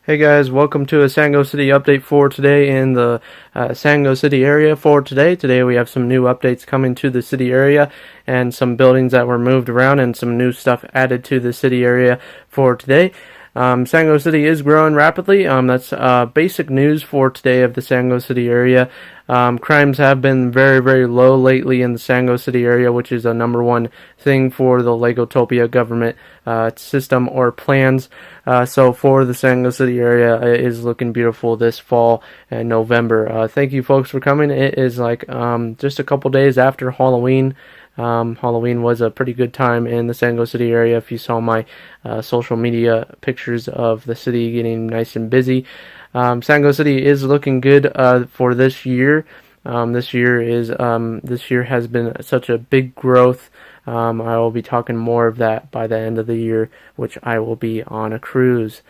Hey guys, welcome to a Sango City update for today in the Sango City area for today. Today we have some new updates coming to the city area and some buildings that were moved around and some new stuff added to the city area for today. Sango City is growing rapidly. That's basic news for today of the Sango City area. Crimes have been very, very low lately in the Sango City area, which is a #1 thing for the Legotopia government system or plans. So for the Sango City area, it is looking beautiful this fall and November. Thank you folks for coming. It is like just a couple days after Halloween. Halloween was a pretty good time in the Sango City area. If you saw my social media pictures of the city getting nice and busy. Sango City is looking good for this year. This year has been such a big growth. I will be talking more of that by the end of the year, which I will be on a cruise.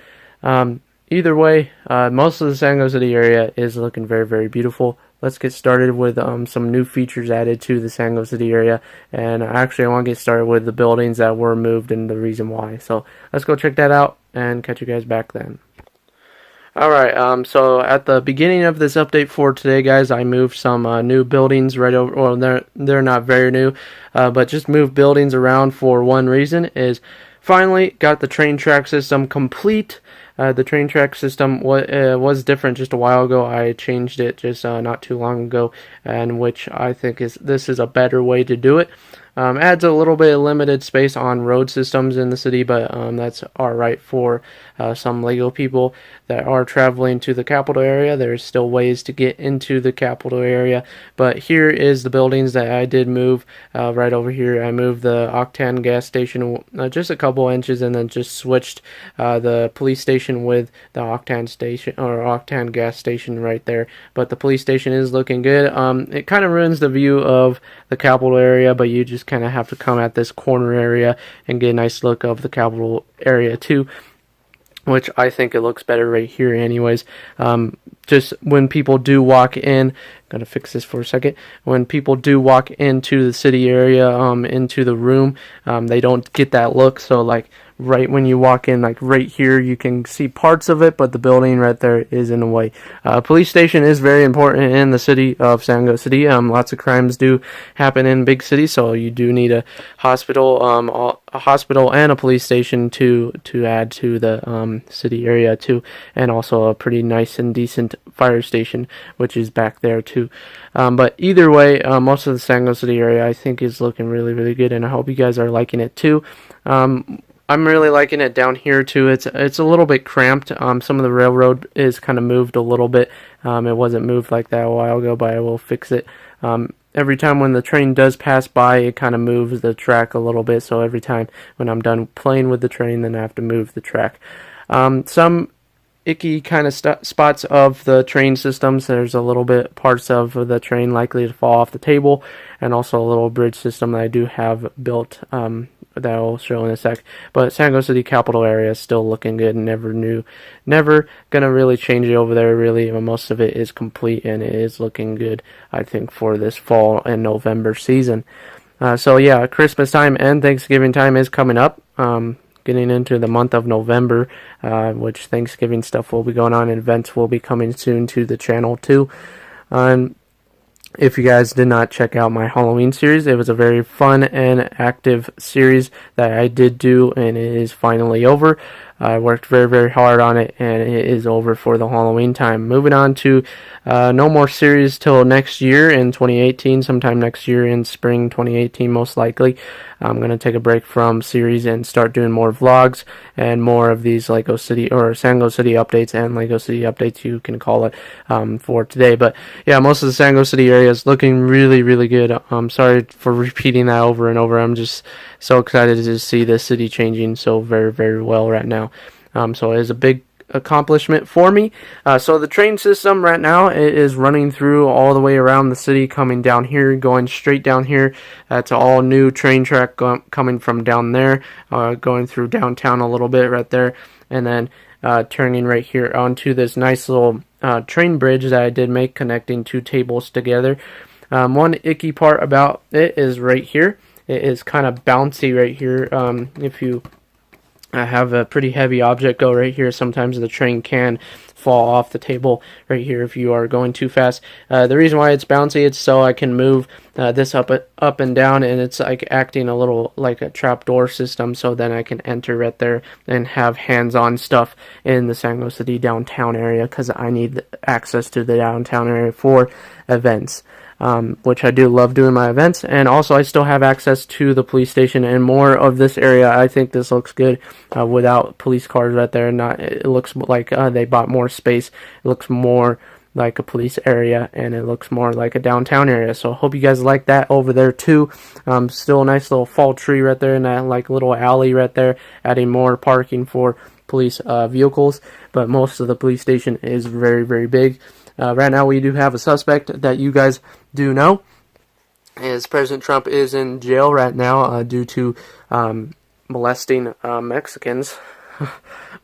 Either way, most of the Sango City area is looking very, very beautiful. Let's get started with some new features added to the Sango City area. And actually, I want to get started with the buildings that were moved and the reason why. So let's go check that out and catch you guys back then. Alright, so at the beginning of this update for today, guys, I moved some new buildings right over, well, they're not very new, but just moved buildings around for one reason, is finally got the train track system complete. The train track system was different just a while ago. I changed it just not too long ago, and which I think this is a better way to do it. Adds a little bit of limited space on road systems in the city, but that's alright for some Lego people that are traveling to the capital area. There's still ways to get into the capital area, but here is the buildings that I did move right over here. I moved the Octane gas station just a couple inches and then just switched the police station with the Octane station or Octane gas station right there. But the police station is looking good. It kind of ruins the view of the capital area, but you just kind of have to come at this corner area and get a nice look of the capital area too, which I think it looks better right here anyways. Just when people do walk in, I'm gonna fix this for a second. When people do walk into the city area, into the room, they don't get that look. So like right when you walk in, like right here, you can see parts of it, but the building right there is in the way. Police station is very important in the city of Sango City. Lots of crimes do happen in big cities, so you do need a hospital, and a police station to add to the city area too, and also a pretty nice and decent fire station, which is back there too. But either way, most of the Sango City area I think is looking really, really good, and I hope you guys are liking it too. I'm really liking it down here too. It's a little bit cramped. Some of the railroad is kind of moved a little bit. It wasn't moved like that a while ago, but I will fix it. Every time when the train does pass by, it kind of moves the track a little bit. So every time when I'm done playing with the train, then I have to move the track. Some icky kind of spots of the train systems. There's a little bit parts of the train likely to fall off the table, and also a little bridge system that I do have built that I'll show in a sec. But Sango City capital area is still looking good, and never gonna really change it over there really. Most of it is complete and it is looking good, I think, for this fall and November season. So yeah, Christmas time and Thanksgiving time is coming up. Getting into the month of November, which Thanksgiving stuff will be going on, and events will be coming soon to the channel too. If you guys did not check out my Halloween series, it was a very fun and active series that I did do, and it is finally over. I worked very, very hard on it, and it is over for the Halloween time. Moving on to no more series till next year in 2018, sometime next year in spring 2018 most likely. I'm going to take a break from series and start doing more vlogs and more of these Lego City or Sango City updates and Lego City updates, you can call it, for today. But yeah, most of the Sango City area is looking really, really good. I'm sorry for repeating that over and over. I'm just so excited to see the city changing so very, very well right now. So it is a big accomplishment for me. So the train system right now, it is running through all the way around the city, coming down here, going straight down here. That's all new train track coming from down there, going through downtown a little bit right there, and then turning right here onto this nice little train bridge that I did make, connecting two tables together. One icky part about it is right here. It is kind of bouncy right here. If you I have a pretty heavy object go right here. Sometimes the train can fall off the table right here if you are going too fast. The reason why it's bouncy, it's so I can move this up and down, and it's like acting a little like a trapdoor system, so then I can enter right there and have hands-on stuff in the Sango City downtown area, because I need access to the downtown area for events. Which I do love doing my events, and also I still have access to the police station and more of this area. I think this looks good without police cars right there. It looks like they bought more space. It looks more like a police area, and it looks more like a downtown area. So I hope you guys like that over there too. Still a nice little fall tree right there, and that like little alley right there, adding more parking for police vehicles. But most of the police station is very, very big. Right now we do have a suspect that you guys do know, as President Trump is in jail right now due to molesting Mexicans.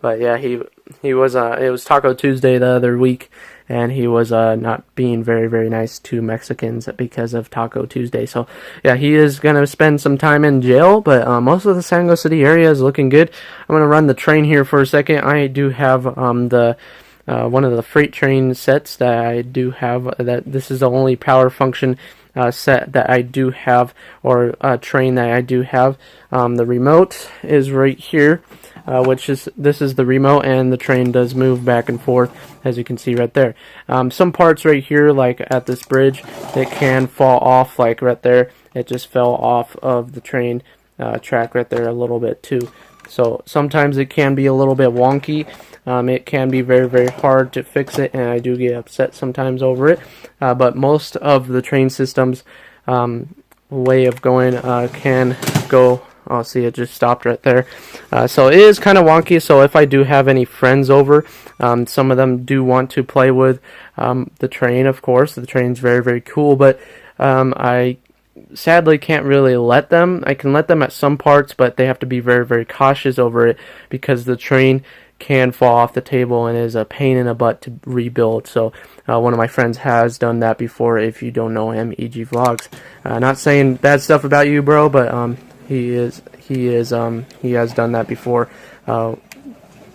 But yeah, he was it was Taco Tuesday the other week, and he was not being very, very nice to Mexicans because of Taco Tuesday. So yeah, he is gonna spend some time in jail, but most of the Sango City area is looking good. I'm gonna run the train here for a second. I do have the one of the freight train sets that I do have. That this is the only power function set that I do have, or train that I do have. The remote is right here, this is the remote, and the train does move back and forth, as you can see right there. Some parts right here, like at this bridge, it can fall off, like right there. It just fell off of the train track right there a little bit too. So sometimes it can be a little bit wonky. It can be very, very hard to fix it, and I do get upset sometimes over it. But most of the train systems way of going can go. Oh, see, it just stopped right there. So it is kind of wonky. So if I do have any friends over, some of them do want to play with the train, of course. The train's very, very cool, but I sadly can't really let them. I can let them at some parts, but they have to be very, very cautious over it, because the train can fall off the table and is a pain in the butt to rebuild. So one of my friends has done that before. If you don't know him, EG Vlogs. Not saying bad stuff about you, bro, but he has done that before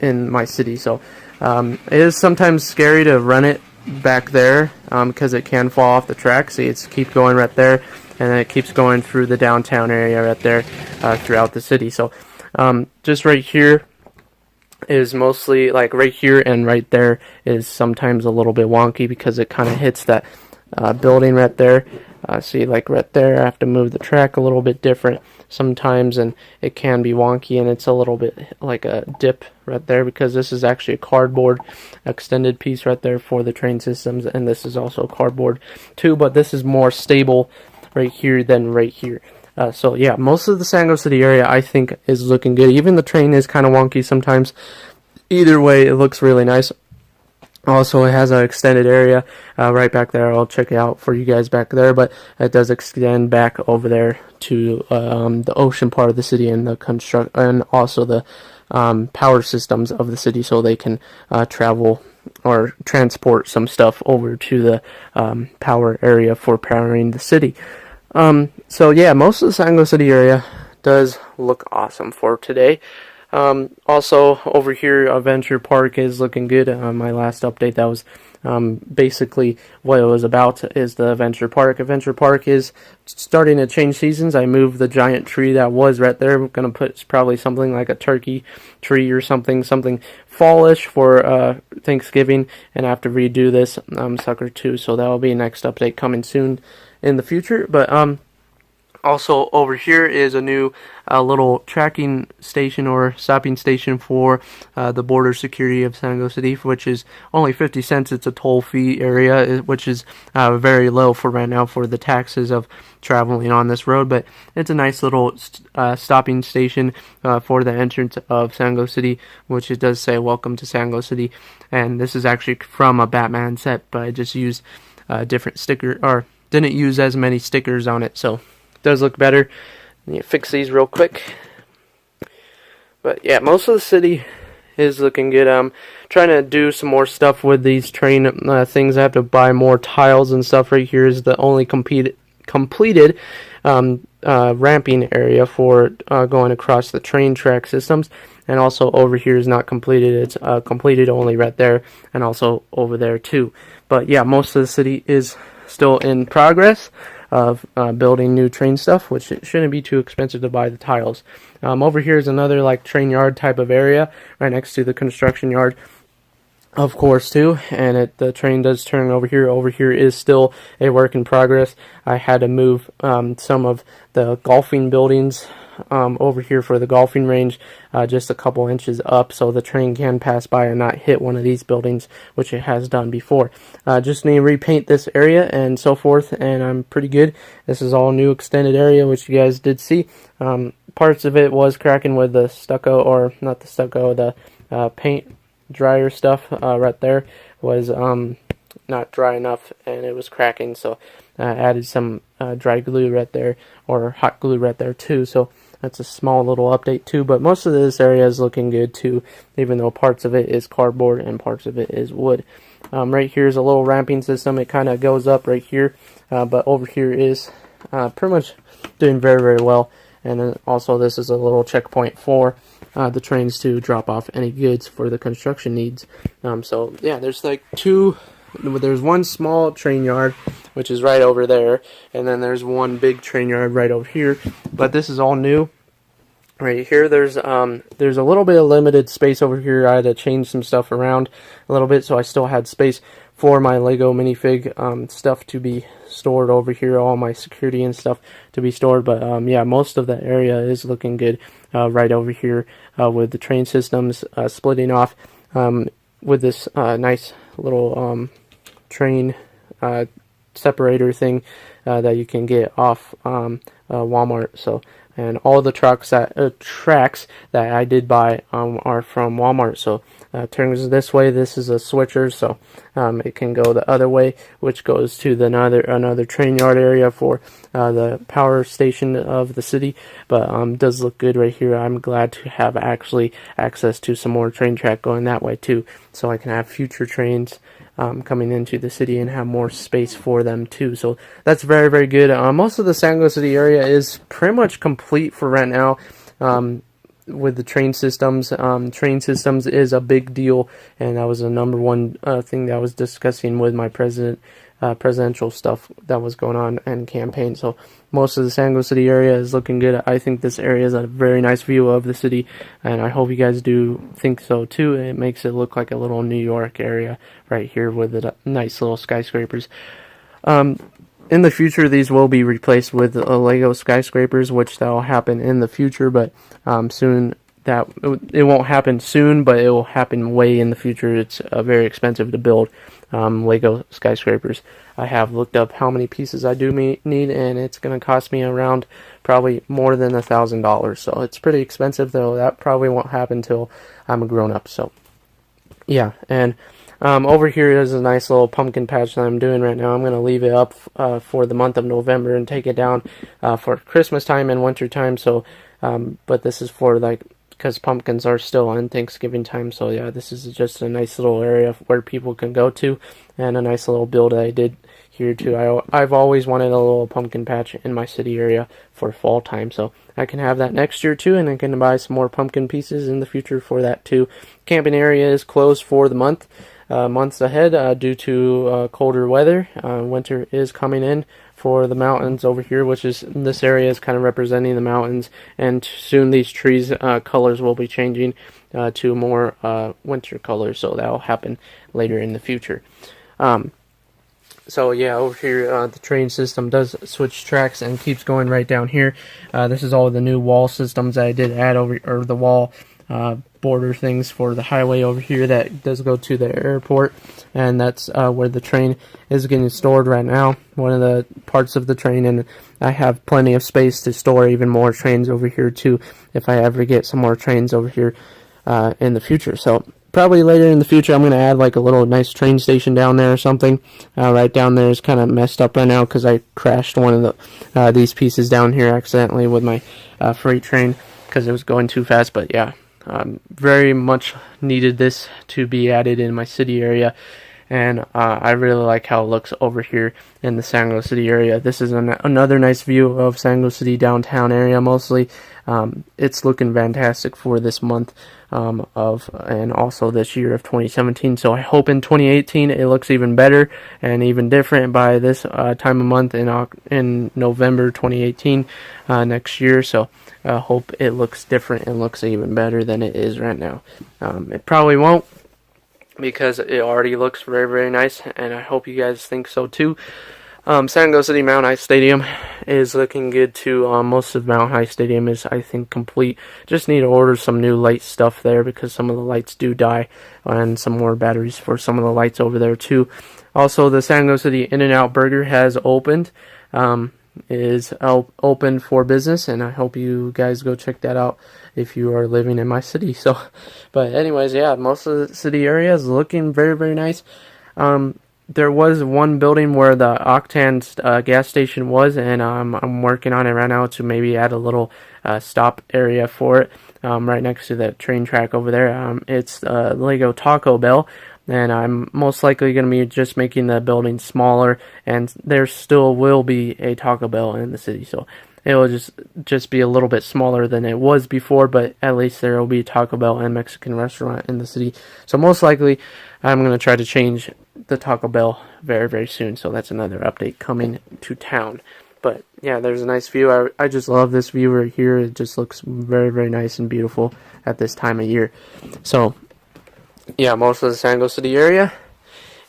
in my city. So it is sometimes scary to run it back there because it can fall off the track. See, it's keep going right there, and then it keeps going through the downtown area right there throughout the city. So just right here is mostly, like right here and right there is sometimes a little bit wonky, because it kind of hits that building right there. See, like right there, I have to move the track a little bit different sometimes, and it can be wonky, and it's a little bit like a dip right there, because this is actually a cardboard extended piece right there for the train systems, and this is also cardboard too, but this is more stable right here than right here. So yeah, most of the Sango City area I think is looking good. Even the train is kind of wonky sometimes. Either way, it looks really nice. Also, it has an extended area right back there. I'll check it out for you guys back there, but it does extend back over there to the ocean part of the city, and the and also the power systems of the city, so they can travel or transport some stuff over to the power area for powering the city. So yeah, most of the Sango City area does look awesome for today. Also over here, Adventure Park is looking good. My last update, that was basically what it was about, is the Adventure Park. Adventure Park is starting to change seasons. I moved the giant tree that was right there. I'm going to put probably something like a turkey tree or something fallish for Thanksgiving, and I have to redo this sucker too. So that will be next update coming soon in the future. But also over here is a new little tracking station or stopping station for the border security of Sango City, which is only 50 cents. It's a toll fee area, which is very low for right now for the taxes of traveling on this road. But it's a nice little stopping station for the entrance of Sango City, which it does say "Welcome to Sango City." And this is actually from a Batman set, but I just used different sticker, or didn't use as many stickers on it, so does look better. Let me fix these real quick. But yeah, most of the city is looking good. I'm trying to do some more stuff with these train things. I have to buy more tiles and stuff. Right here is the only completed ramping area for going across the train track systems. And also over here is not completed. It's completed only right there, and also over there too. But yeah, most of the city is still in progress of building new train stuff, which it shouldn't be too expensive to buy the tiles. Over here is another like train yard type of area right next to the construction yard, of course, too, and the train does turn over here. Over here is still a work in progress. I had to move some of the golfing buildings over here for the golfing range just a couple inches up, so the train can pass by and not hit one of these buildings, which it has done before. Just need to repaint this area and so forth, and I'm pretty good. This is all new extended area, which you guys did see. Parts of it was cracking with the stucco, or not the stucco, the paint dryer stuff right there was not dry enough, and it was cracking, so I added some dry glue right there, or hot glue right there too. So that's a small little update too, but most of this area is looking good too, even though parts of it is cardboard and parts of it is wood. Right here is a little ramping system. It kind of goes up right here, but over here is pretty much doing very, very well. And then also this is a little checkpoint for the trains to drop off any goods for the construction needs. So yeah, there's like there's one small train yard, which is right over there, and then there's one big train yard right over here. But this is all new. Right here, there's a little bit of limited space over here. I had to change some stuff around a little bit, so I still had space for my Lego minifig stuff to be stored over here, all my security and stuff to be stored. But yeah, most of the area is looking good right over here with the train systems splitting off with this nice little train separator thing that you can get off Walmart. So, and all the tracks that I did buy are from Walmart. So turns this way. This is a switcher, so it can go the other way, which goes to another train yard area for the power station of the city. But does look good right here. I'm glad to have actually access to some more train track going that way too, so I can have future trains coming into the city and have more space for them too. So that's very, very good. Most of the Sango City area is pretty much complete for right now with the train systems. Train systems is a big deal, and that was the number one thing that I was discussing with my presidential stuff that was going on and campaign. So most of the Sango City area is looking good. I think this area is a very nice view of the city, and I hope you guys do think so too. It makes it look like a little New York area right here with the nice little skyscrapers. In the future, these will be replaced with Lego skyscrapers, which that will happen in the future, but soon. That it won't happen soon, but it will happen way in the future. It's very expensive to build Lego skyscrapers. I have looked up how many pieces I do need, and it's going to cost me around probably more than $1,000. So it's pretty expensive, though. That probably won't happen until I'm a grown-up. So yeah, and over here is a nice little pumpkin patch that I'm doing right now. I'm going to leave it up for the month of November and take it down for Christmas time and winter time. So, but this is for because pumpkins are still on Thanksgiving time. So yeah, this is just a nice little area where people can go to, and a nice little build that I did here too. I've always wanted a little pumpkin patch in my city area for fall time, so I can have that next year too, and I can buy some more pumpkin pieces in the future for that too. Camping area is closed for the months ahead due to colder weather. Winter is coming in for the mountains over here, which is this area is kind of representing the mountains, and soon these trees colors will be changing to more winter colors, so that will happen later in the future. So yeah, over here the train system does switch tracks and keeps going right down here. This is all the new wall systems that I did add over, or the wall border things for the highway over here that does go to the airport, and that's where the train is getting stored right now, one of the parts of the train, and I have plenty of space to store even more trains over here too if I ever get some more trains over here in the future. So probably later in the future I'm going to add like a little nice train station down there or something. Right down there is kind of messed up right now because I crashed one of these pieces down here accidentally with my freight train because it was going too fast. But yeah, very much needed this to be added in my city area. and I really like how it looks over here in the Sango City area. This is another nice view of Sango City downtown area mostly. It's looking fantastic for this month and also this year of 2017. So I hope in 2018 it looks even better and even different by this time of month in November 2018 next year. So I hope it looks different and looks even better than it is right now. It probably won't, because it already looks very, very nice, and I hope you guys think so too. Sango City Mount High Stadium is looking good too. Most of Mount High Stadium is, I think, complete. Just need to order some new light stuff there because some of the lights do die, and some more batteries for some of the lights over there too. Also, the Sango City In-N-Out Burger has opened. Is open for business, and I hope you guys go check that out if you are living in my city. So, but anyways, yeah, most of the city area is looking very, very nice. There was one building where the Octane gas station was, and I'm working on it right now to maybe add a little stop area for it right next to the train track over there. It's Lego Taco Bell, and I'm most likely going to be just making the building smaller, and there still will be a Taco Bell in the city, so it will just be a little bit smaller than it was before, but at least there will be a Taco Bell and Mexican restaurant in the city. So most likely I'm going to try to change the Taco Bell very, very soon, so that's another update coming to town. But yeah, there's a nice view. I just love this view right here. It just looks very, very nice and beautiful at this time of year. So yeah, most of the Sango City area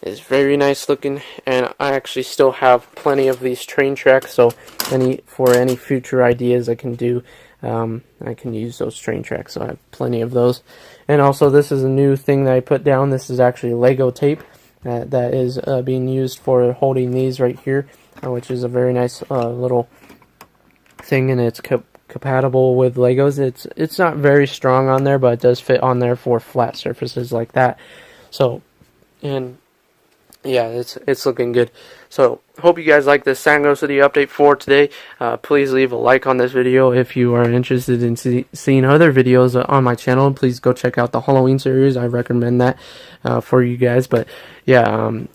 is very nice looking, and I actually still have plenty of these train tracks, so for any future ideas I can do, I can use those train tracks, so I have plenty of those. And also, this is a new thing that I put down. This is actually Lego tape that is being used for holding these right here, which is a very nice little thing, and it's compatible with Legos. It's not very strong on there, but it does fit on there for flat surfaces like that. So, and yeah, it's looking good. So, hope you guys like this Sango City update for today. Please leave a like on this video if you are interested in seeing other videos on my channel. Please go check out the Halloween series. I recommend that for you guys. But yeah,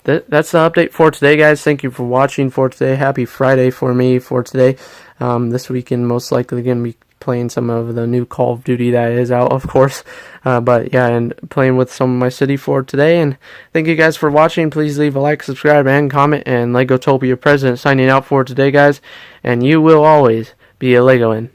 that's the update for today, guys. Thank you for watching for today. Happy Friday for me for today. This weekend, most likely going to be playing some of the new Call of Duty that is out, of course. But yeah, and playing with some of my city for today. And thank you guys for watching. Please leave a like, subscribe, and comment. And Legotopia President signing out for today, guys. And you will always be a Legoan.